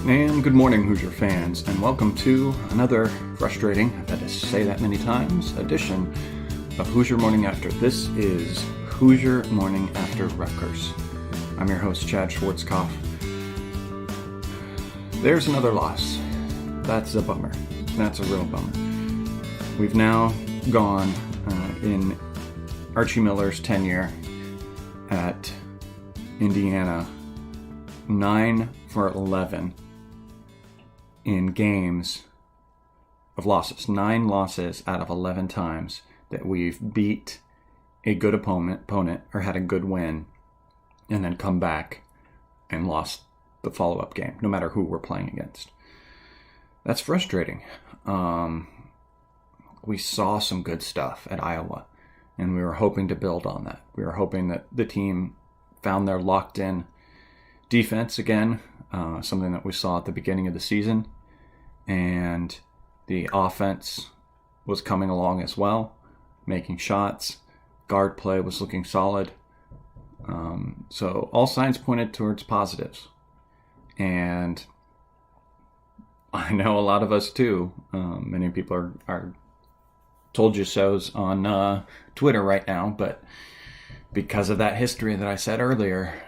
And good morning, Hoosier fans, and welcome to another frustrating, I've had to say that many times, edition of Hoosier Morning After. This is Hoosier Morning After Rutgers. I'm your host, Chad Schwartzkopf. There's another loss. That's a bummer. That's a real bummer. We've now gone in Archie Miller's tenure at Indiana 9 for 11 in games of losses. 9 losses out of 11 times that we've beat a good opponent or had a good win and then come back and lost the follow-up game, no matter who we're playing against. That's frustrating. We saw some good stuff at Iowa, and we were hoping to build on that. We were hoping that the team found their locked-in defense again, something that we saw at the beginning of the season, and the offense was coming along as well, making shots. Guard play was looking solid. So all signs pointed towards positives. And I know a lot of us too. Many people are told you so's on Twitter right now, but because of that history that I said earlier,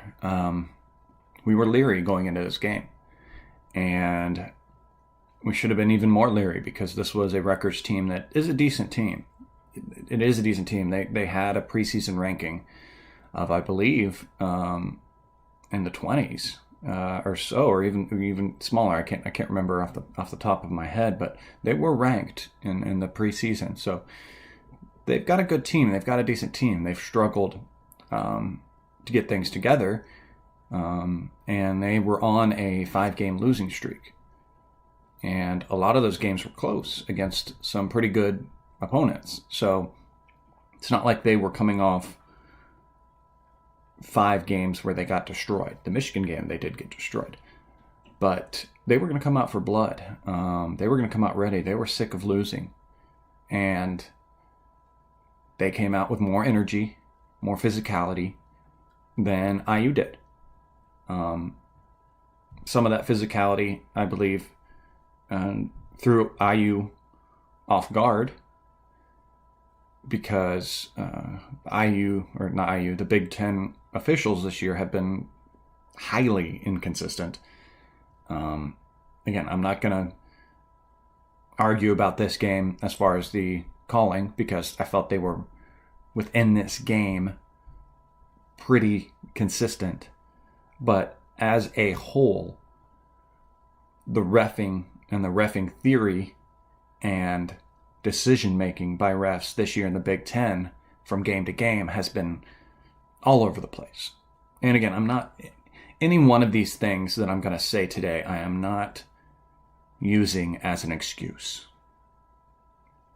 we were leery going into this game. And we should have been even more leery because this was a Rutgers team that is a decent team. It is a decent team. They had a preseason ranking of, I believe, in the 20s or so, or even smaller. I can't remember off the top of my head, but they were ranked in the preseason. So they've got a good team. They've got a decent team. They've struggled to get things together, and they were on a 5-game losing streak. And a lot of those games were close against some pretty good opponents. So it's not like they were coming off 5 games where they got destroyed. The Michigan game, they did get destroyed. But they were going to come out for blood. They were going to come out ready. They were sick of losing. And they came out with more energy, more physicality than IU did. Some of that physicality, I believe, threw IU off guard because the Big Ten officials this year have been highly inconsistent. Again, I'm not going to argue about this game as far as the calling because I felt they were within this game pretty consistent. But as a whole, the reffing and the reffing theory and decision-making by refs this year in the Big Ten from game to game has been all over the place. And again, I'm not... Any one of these things that I'm going to say today, I am not using as an excuse.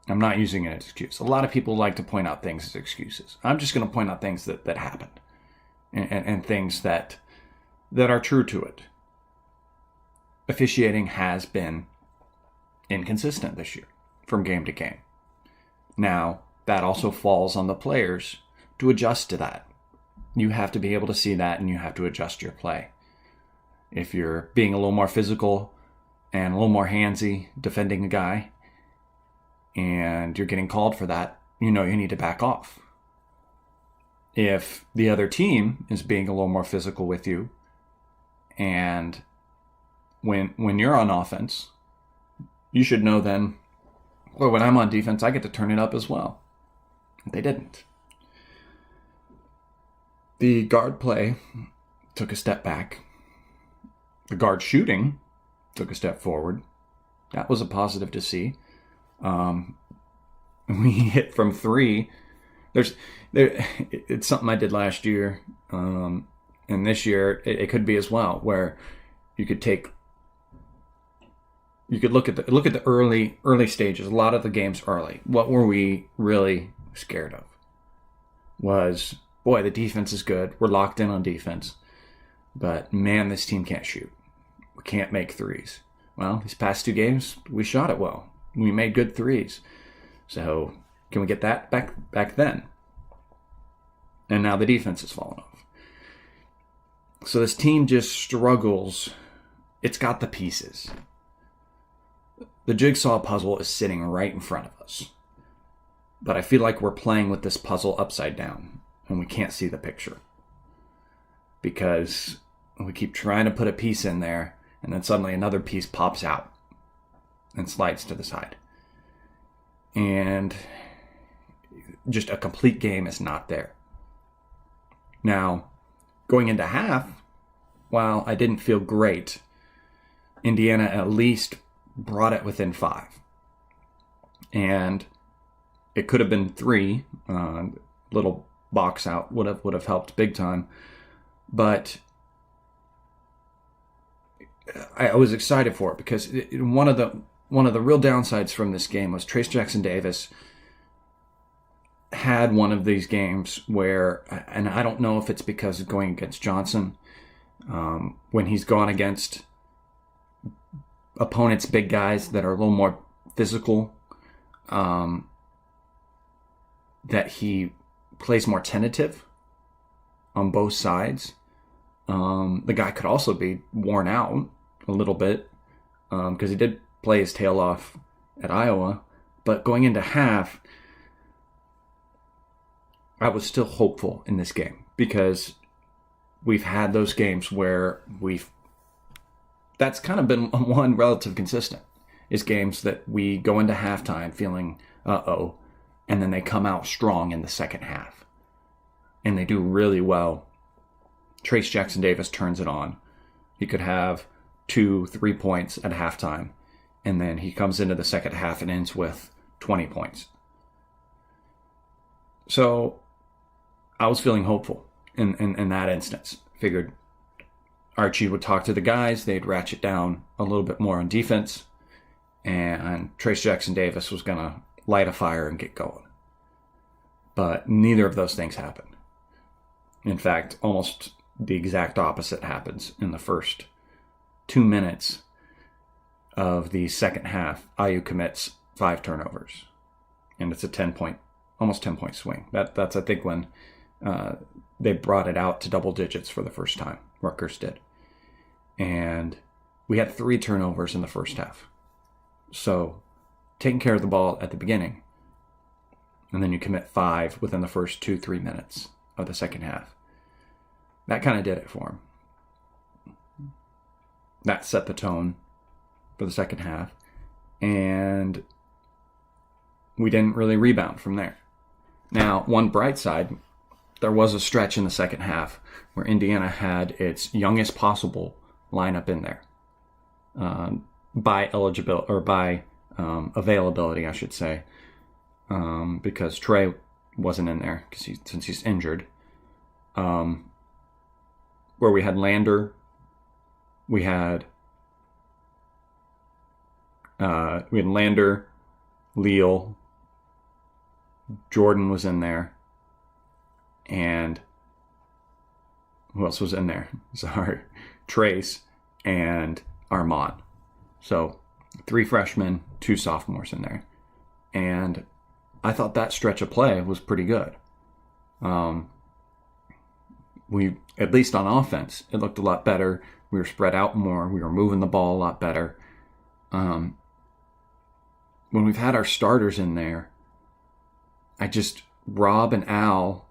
I'm not using it as an excuse. A lot of people like to point out things as excuses. I'm just going to point out things that happened and things that are true to it. Officiating has been inconsistent this year from game to game. Now, that also falls on the players to adjust to that. You have to be able to see that and you have to adjust your play. If you're being a little more physical and a little more handsy defending a guy and you're getting called for that, you know you need to back off. If the other team is being a little more physical with you and when you're on offense, you should know then, well, when I'm on defense, I get to turn it up as well. They didn't. The guard play took a step back. The guard shooting took a step forward. That was a positive to see. We hit from 3. It's something I did last year, and this year it could be as well, where you could look at the early stages. A lot of the games early. What were we really scared of? Was, boy, the defense is good. We're locked in on defense, but man, this team can't shoot. We can't make threes. Well, these past 2 games, we shot it well. We made good threes. So can we get that back then? And now the defense has fallen off. So this team just struggles it's got the pieces. The jigsaw puzzle is sitting right in front of us. But I feel like we're playing with this puzzle upside down, and we can't see the picture. Because we keep trying to put a piece in there, and then suddenly another piece pops out and slides to the side. And just a complete game is not there. Now, going into half, while I didn't feel great, Indiana at least brought it within 5. And it could have been 3. Little box out would have helped big time. But I was excited for it because one of the real downsides from this game was Trayce Jackson-Davis had one of these games where, and I don't know if it's because of going against Johnson, when he's gone against opponents, big guys that are a little more physical, that he plays more tentative on both sides. The guy could also be worn out a little bit because he did play his tail off at Iowa. But going into half, I was still hopeful in this game because we've had those games where that's kind of been one relative consistent, is games that we go into halftime feeling, uh-oh, and then they come out strong in the second half. And they do really well. Trayce Jackson-Davis turns it on. He could have 2-3 points at halftime, and then he comes into the second half and ends with 20 points. So I was feeling hopeful in that instance. Figured Archie would talk to the guys, they'd ratchet down a little bit more on defense, and Trayce Jackson-Davis was going to light a fire and get going. But neither of those things happened. In fact, almost the exact opposite happens in the first 2 minutes of the second half. IU commits 5 turnovers, and it's a almost 10-point swing. That's I think when they brought it out to double digits for the first time. Rutgers did, and we had 3 turnovers in the first half. So, taking care of the ball at the beginning, and then you commit 5 within the first 2-3 minutes of the second half. That kind of did it for him. That set the tone for the second half, and we didn't really rebound from there. Now, one bright side, there was a stretch in the second half where Indiana had its youngest possible lineup in there, by eligibility, or by availability, I should say, because Trey wasn't in there since he's injured. Where we had Lander, we had Lander, Leal, Jordan was in there, and who else was in there? Sorry, Trayce and Armand. So 3 freshmen, 2 sophomores in there, and I thought that stretch of play was pretty good. We, at least on offense, it looked a lot better. We were spread out more. We were moving the ball a lot better. When we've had our starters in there, Rob and Al,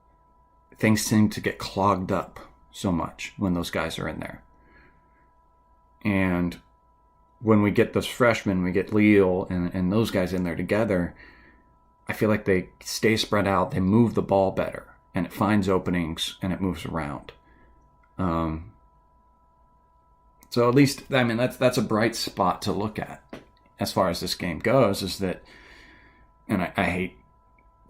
things seem to get clogged up so much when those guys are in there. And when we get those freshmen, we get Leal and those guys in there together, I feel like they stay spread out, they move the ball better, and it finds openings and it moves around. So at least, I mean, that's a bright spot to look at as far as this game goes, is that, and I hate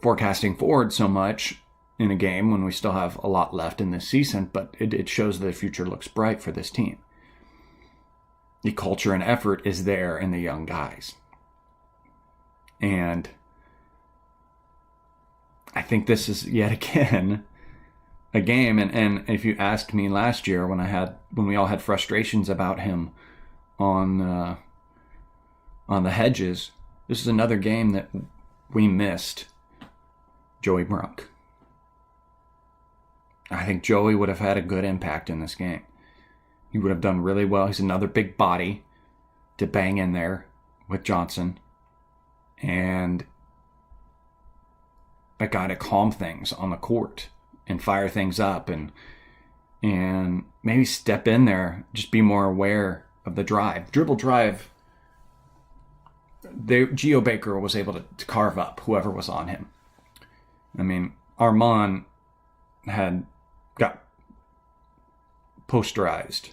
forecasting forward so much in a game when we still have a lot left in this season, but it shows that the future looks bright for this team. The culture and effort is there in the young guys. And I think this is yet again a game, and if you asked me last year when we all had frustrations about him on the hedges, this is another game that we missed Joey Brunk. I think Joey would have had a good impact in this game. He would have done really well. He's another big body to bang in there with Johnson. And a guy to calm things on the court and fire things up and maybe step in there, just be more aware of the drive. Dribble drive, Geo Baker was able to carve up whoever was on him. I mean, Armand got posterized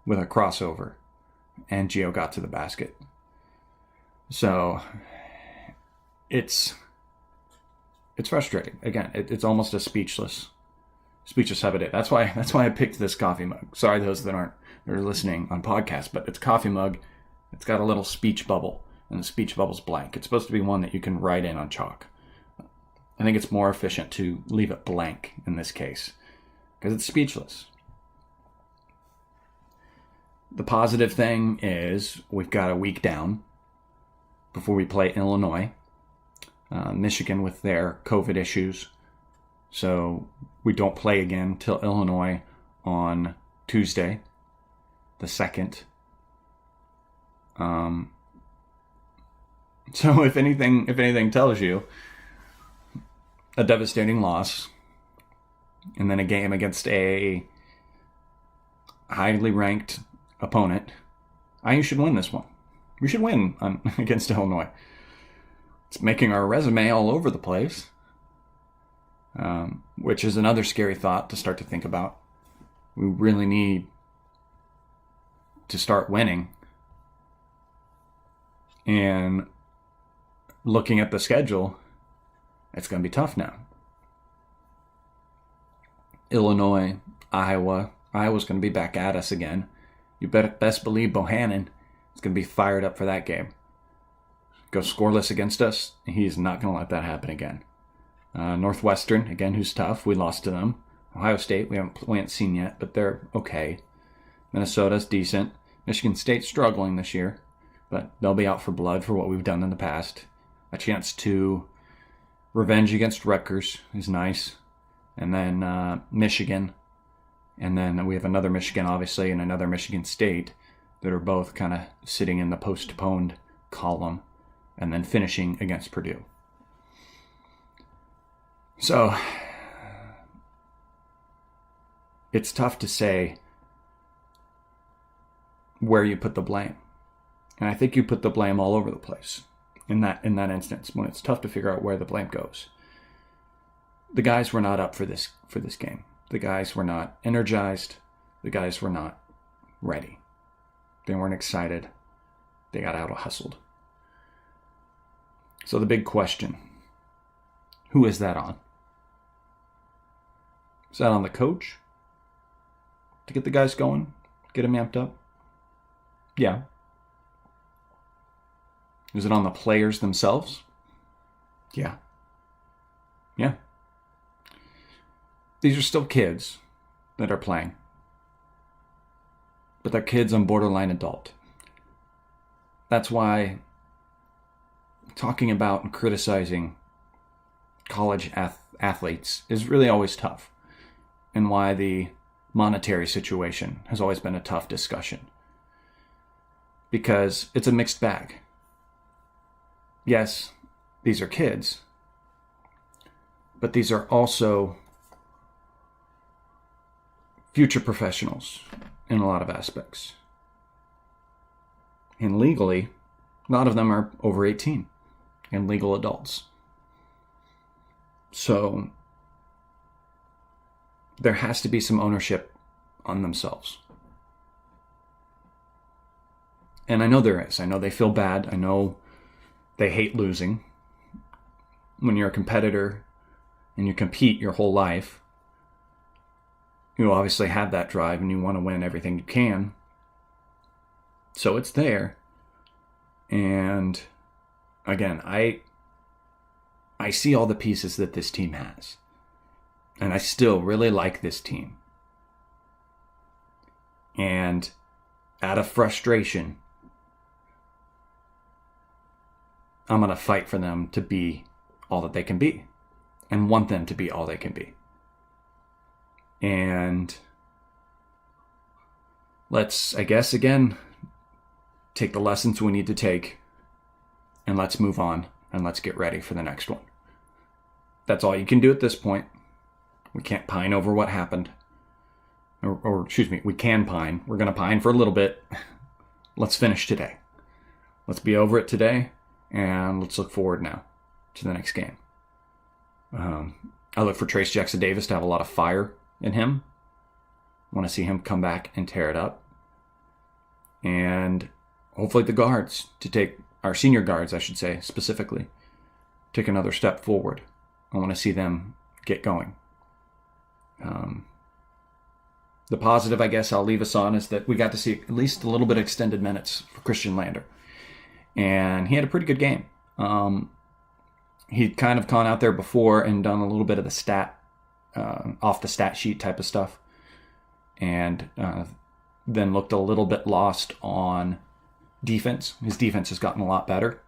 with a crossover, and Gio got to the basket. So it's frustrating. Again, it's almost a speechless habit. That's why I picked this coffee mug. Sorry, those that are listening on podcast, but it's a coffee mug. It's got a little speech bubble, and the speech bubble's blank. It's supposed to be one that you can write in on chalk. I think it's more efficient to leave it blank in this case because it's speechless. The positive thing is we've got a week down before we play Illinois. Michigan with their COVID issues. So we don't play again till Illinois on Tuesday, the 2nd. So if anything tells you, a devastating loss, and then a game against a highly ranked opponent, IU should win this one. We should win against Illinois. It's making our resume all over the place, which is another scary thought to start to think about. We really need to start winning. And looking at the schedule, it's going to be tough now. Illinois, Iowa. Iowa's going to be back at us again. You best believe Bohannon is going to be fired up for that game. Go scoreless against us. He's not going to let that happen again. Northwestern, again, who's tough. We lost to them. Ohio State, we haven't seen yet, but they're okay. Minnesota's decent. Michigan State's struggling this year, but they'll be out for blood for what we've done in the past. A chance to revenge against Rutgers is nice. And then Michigan. And then we have another Michigan, obviously, and another Michigan State that are both kind of sitting in the postponed column and then finishing against Purdue. So it's tough to say where you put the blame. And I think you put the blame all over the place in that instance when it's tough to figure out where the blame goes. The guys were not up for this game. The guys were not energized. The guys were not ready. They weren't excited. They got out-hustled. So the big question, who is that on? Is that on the coach to get the guys going, get them amped up? Yeah. Is it on the players themselves? Yeah. Yeah. These are still kids that are playing. But they're kids on borderline adult. That's why talking about and criticizing college athletes is really always tough. And why the monetary situation has always been a tough discussion. Because it's a mixed bag. Yes, these are kids. But these are also future professionals in a lot of aspects. And legally, a lot of them are over 18 and legal adults. So there has to be some ownership on themselves. And I know there is. I know they feel bad. I know they hate losing. When you're a competitor and you compete your whole life, you obviously have that drive and you want to win everything you can. So it's there. And again, I see all the pieces that this team has. And I still really like this team. And out of frustration, I'm going to fight for them to be all that they can be. And want them to be all they can be. And let's, I guess, again, take the lessons we need to take, and let's move on, and let's get ready for the next one. That's all you can do at this point. We can't pine over what happened. Or excuse me, we can pine. We're going to pine for a little bit. Let's finish today. Let's be over it today, and let's look forward now to the next game. I look for Trace Jackson-Davis to have a lot of fire in him. I want to see him come back and tear it up. And hopefully the guards, our senior guards, I should say, specifically, take another step forward. I want to see them get going. The positive, I guess, I'll leave us on is that we got to see at least a little bit of extended minutes for Christian Lander. And he had a pretty good game. He'd kind of gone out there before and done a little bit of the off the stat sheet type of stuff. And then looked a little bit lost on defense. His defense has gotten a lot better.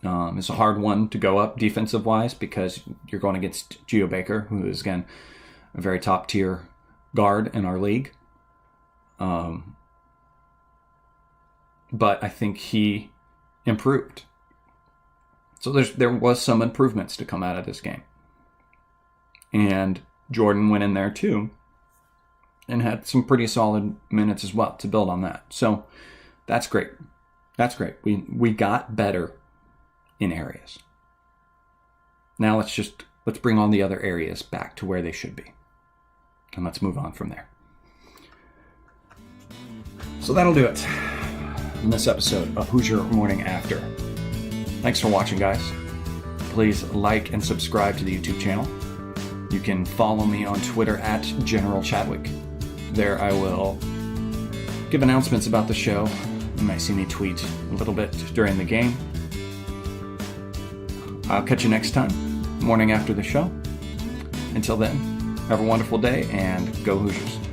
It's a hard one to go up defensive-wise because you're going against Geo Baker, who is, again, a very top-tier guard in our league. But I think he improved. So there was some improvements to come out of this game. And Jordan went in there too and had some pretty solid minutes as well to build on that. So that's great. That's great. We got better in areas. Now let's bring all the other areas back to where they should be. And let's move on from there. So that'll do it in this episode of Hoosier Morning After. Thanks for watching, guys. Please like and subscribe to the YouTube channel. You can follow me on Twitter at General Chadwick. There I will give announcements about the show. You might see me tweet a little bit during the game. I'll catch you next time, morning after the show. Until then, have a wonderful day and go Hoosiers.